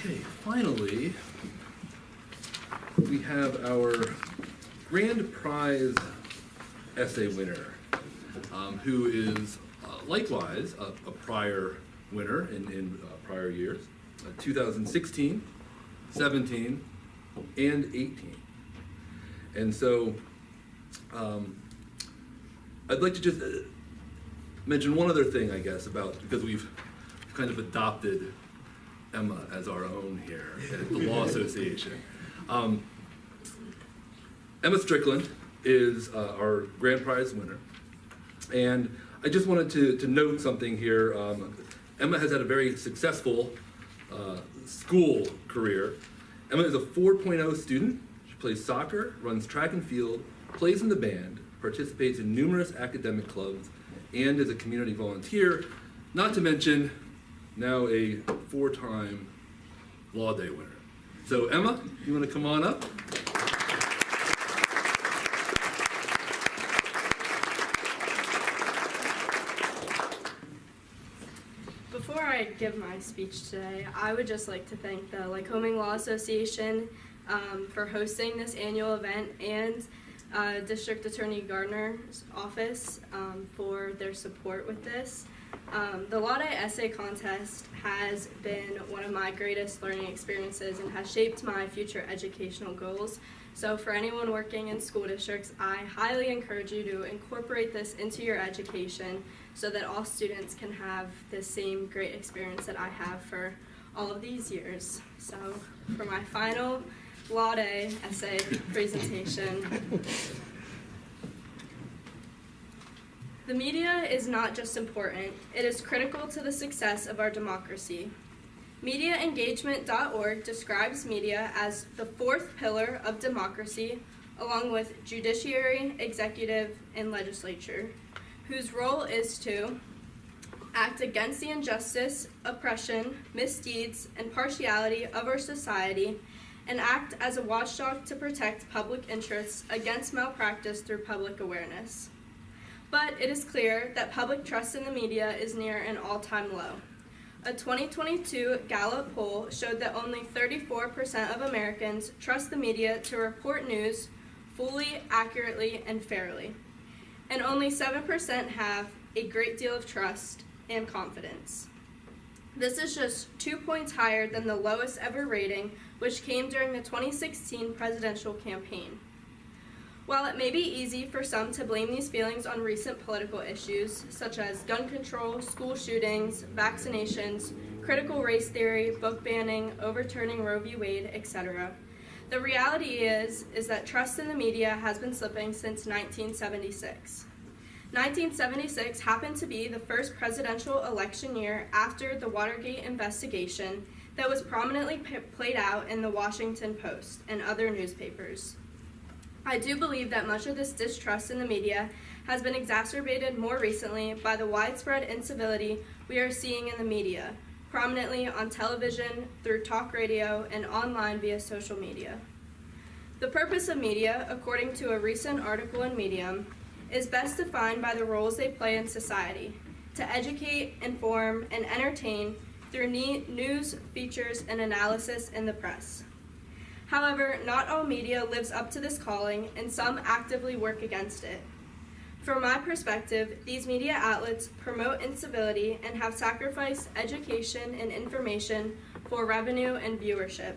Okay, finally, we have our grand prize essay winner, who is likewise a prior winner in prior years, 2016, 17, and 18. And so I'd like to just mention one other thing, I guess, because we've kind of adopted Emma as our own here at the Law Association. Emma Strickland is our grand prize winner. And I just wanted to note something here. Emma has had a very successful school career. Emma is a 4.0 student. She plays soccer, runs track and field, plays in the band, participates in numerous academic clubs, and is a community volunteer, not to mention now a 4-time Law Day winner. So Emma, you want to come on up? Before I give my speech today, I would just like to thank the Lycoming Law Association for hosting this annual event, and District Attorney Gardner's office for their support with this. The Law Day Essay Contest has been one of my greatest learning experiences and has shaped my future educational goals. So for anyone working in school districts, I highly encourage you to incorporate this into your education so that all students can have the same great experience that I have for all of these years. So for my final Law Day essay presentation. The media is not just important, it is critical to the success of our democracy. MediaEngagement.org describes media as the fourth pillar of democracy, along with judiciary, executive, and legislature, whose role is to act against the injustice, oppression, misdeeds, and partiality of our society, and act as a watchdog to protect public interests against malpractice through public awareness. But it is clear that public trust in the media is near an all-time low. A 2022 Gallup poll showed that only 34% of Americans trust the media to report news fully, accurately, and fairly. And only 7% have a great deal of trust and confidence. This is just 2 points higher than the lowest ever rating, which came during the 2016 presidential campaign. While it may be easy for some to blame these feelings on recent political issues, such as gun control, school shootings, vaccinations, critical race theory, book banning, overturning Roe v. Wade, etc., the reality is that trust in the media has been slipping since 1976. 1976 happened to be the first presidential election year after the Watergate investigation that was prominently played out in the Washington Post and other newspapers. I do believe that much of this distrust in the media has been exacerbated more recently by the widespread incivility we are seeing in the media, prominently on television, through talk radio, and online via social media. The purpose of media, according to a recent article in Medium, is best defined by the roles they play in society, to educate, inform, and entertain through news, features, and analysis in the press. However, not all media lives up to this calling, and some actively work against it. From my perspective, these media outlets promote incivility and have sacrificed education and information for revenue and viewership.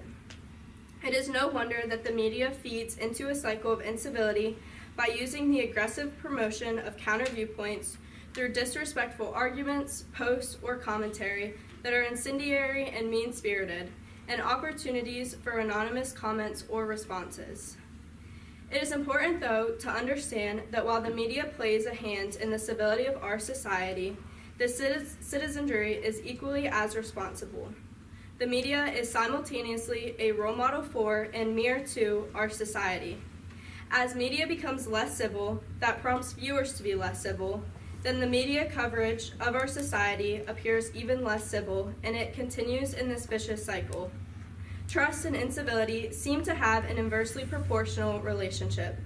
It is no wonder that the media feeds into a cycle of incivility by using the aggressive promotion of counter viewpoints through disrespectful arguments, posts, or commentary that are incendiary and mean-spirited, and opportunities for anonymous comments or responses. It is important, though, to understand that while the media plays a hand in the civility of our society, the citizenry is equally as responsible. The media is simultaneously a role model for and mirror to our society. As media becomes less civil, that prompts viewers to be less civil, then the media coverage of our society appears even less civil, and it continues in this vicious cycle. Trust and incivility seem to have an inversely proportional relationship.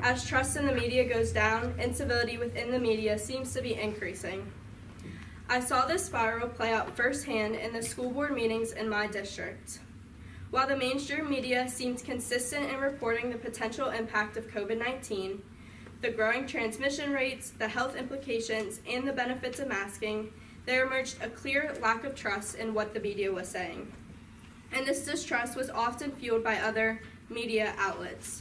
As trust in the media goes down, incivility within the media seems to be increasing. I saw this spiral play out firsthand in the school board meetings in my district. While the mainstream media seemed consistent in reporting the potential impact of COVID-19, the growing transmission rates, the health implications, and the benefits of masking, there emerged a clear lack of trust in what the media was saying. And this distrust was often fueled by other media outlets.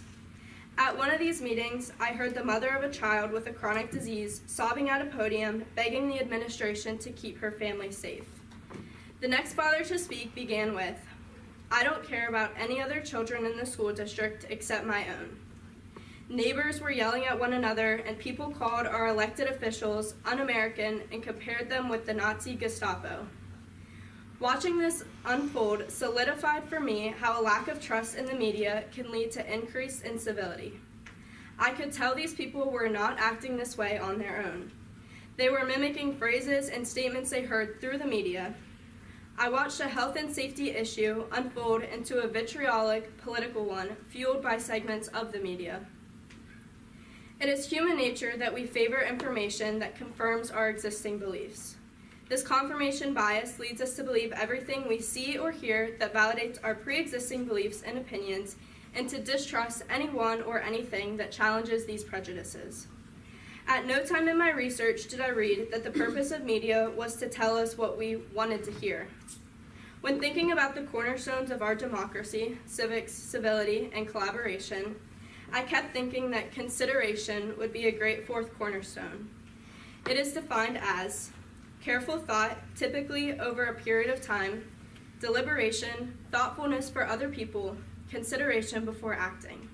At one of these meetings, I heard the mother of a child with a chronic disease sobbing at a podium, begging the administration to keep her family safe. The next father to speak began with, "I don't care about any other children in the school district except my own." Neighbors were yelling at one another, and people called our elected officials un-American and compared them with the Nazi Gestapo. Watching this unfold solidified for me how a lack of trust in the media can lead to increased incivility. I could tell these people were not acting this way on their own. They were mimicking phrases and statements they heard through the media. I watched a health and safety issue unfold into a vitriolic political one fueled by segments of the media. It is human nature that we favor information that confirms our existing beliefs. This confirmation bias leads us to believe everything we see or hear that validates our pre-existing beliefs and opinions, and to distrust anyone or anything that challenges these prejudices. At no time in my research did I read that the purpose of media was to tell us what we wanted to hear. When thinking about the cornerstones of our democracy, civics, civility, and collaboration, I kept thinking that consideration would be a great fourth cornerstone. It is defined as careful thought, typically over a period of time, deliberation, thoughtfulness for other people, consideration before acting.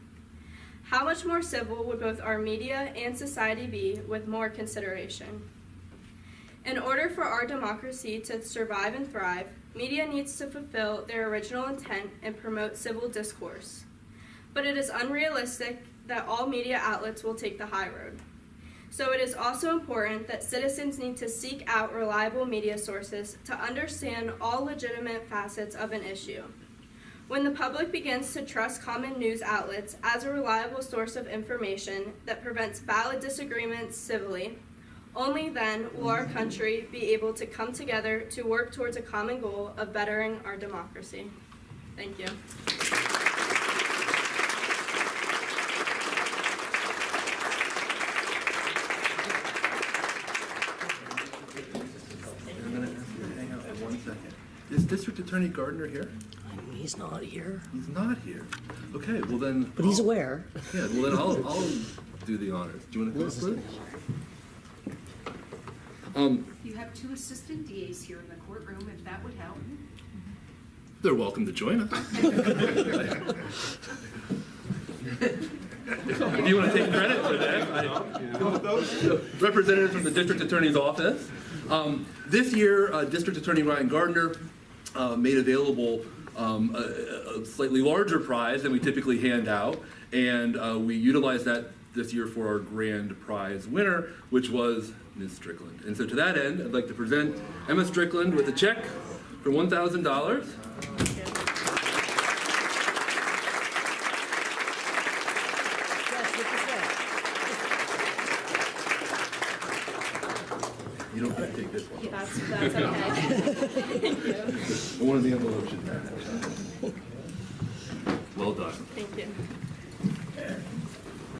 How much more civil would both our media and society be with more consideration? In order for our democracy to survive and thrive, media needs to fulfill their original intent and promote civil discourse. But it is unrealistic that all media outlets will take the high road. So it is also important that citizens need to seek out reliable media sources to understand all legitimate facets of an issue. When the public begins to trust common news outlets as a reliable source of information that prevents valid disagreements civilly, only then will our country be able to come together to work towards a common goal of bettering our democracy. Thank you. Is District Attorney Gardner here? He's not here, He's not here. Okay, well then. but he's aware. Yeah, well then I'll do the honors. Do you want to come up, Liz? You have two assistant DAs here in the courtroom, if that would help. They're welcome to join us. If you want to take credit for that. Representatives from the District Attorney's Office. This year, District Attorney Ryan Gardner made available a slightly larger prize than we typically hand out, and we utilized that this year for our grand prize winner, which was Ms. Strickland. And so to that end, I'd like to present Emma Strickland with a check for $1,000. You don't have to take this one. That's okay. Thank you. One of the envelopes should match. Well done. Thank you.